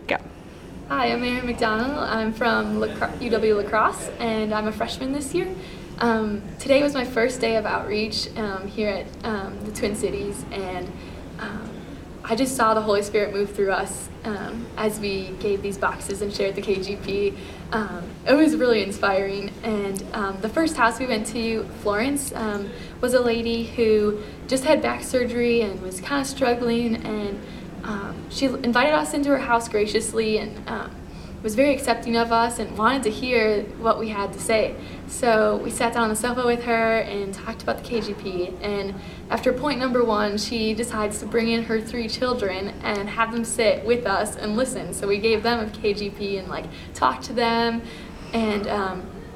Go. Hi, I'm Mary McDonald. I'm from UW La Crosse, and I'm a freshman this year. Today was my first day of outreach here at the Twin Cities, and I just saw the Holy Spirit move through us as we gave these boxes and shared the KGP. It was really inspiring, and the first house we went to, Florence, was a lady who just had back surgery and was kind of struggling, and she invited us into her house graciously and was very accepting of us and wanted to hear what we had to say. So we sat down on the sofa with her and talked about the KGP. And after point number 1, she decides to bring in her 3 children and have them sit with us and listen. So we gave them a KGP and talked to them and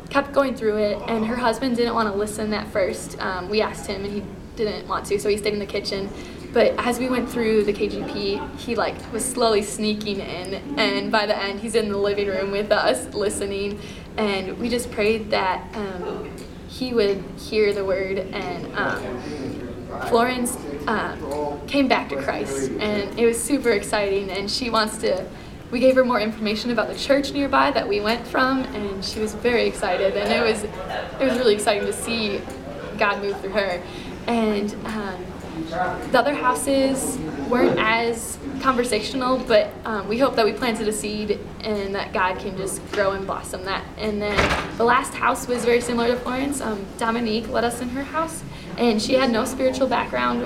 kept going through it. And her husband didn't want to listen at first. We asked him and he didn't want to, so he stayed in the kitchen. But as we went through the KGP, he was slowly sneaking in, and by the end, he's in the living room with us listening. And we just prayed that he would hear the word. And Florence came back to Christ, and it was super exciting. And she wants to. We gave her more information about the church nearby that we went from, and she was very excited. And it was really exciting to see God move through her. And the other houses weren't as conversational, but we hope that we planted a seed and that God can just grow and blossom that. And then the last house was very similar to Florence. Dominique led us in her house, and she had no spiritual background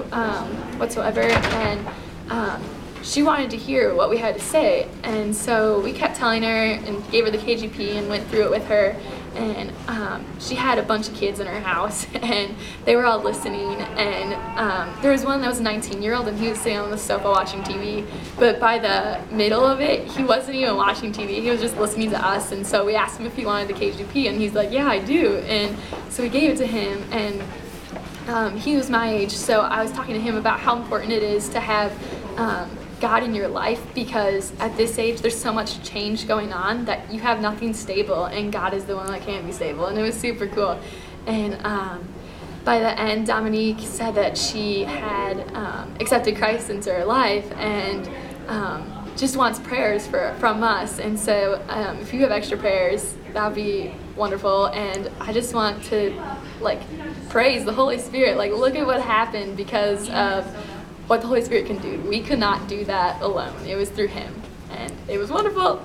whatsoever, and she wanted to hear what we had to say. And so we kept telling her and gave her the KGP and went through it with her. And she had a bunch of kids in her house, and they were all listening. And there was one that was a 19-year-old, and he was sitting on the sofa watching TV. But by the middle of it, he wasn't even watching TV. He was just listening to us. And so we asked him if he wanted the KGP, and he's like, "Yeah, I do." And so we gave it to him, and he was my age. So I was talking to him about how important it is to have God in your life, because at this age there's so much change going on that you have nothing stable, and God is the one that can be stable. And it was super cool. And by the end, Dominique said that she had accepted Christ into her life and just wants prayers from us. And so if you have extra prayers, that would be wonderful. And I just want to praise the Holy Spirit. Look at what happened because of what the Holy Spirit can do. We could not do that alone. It was through Him, and it was wonderful.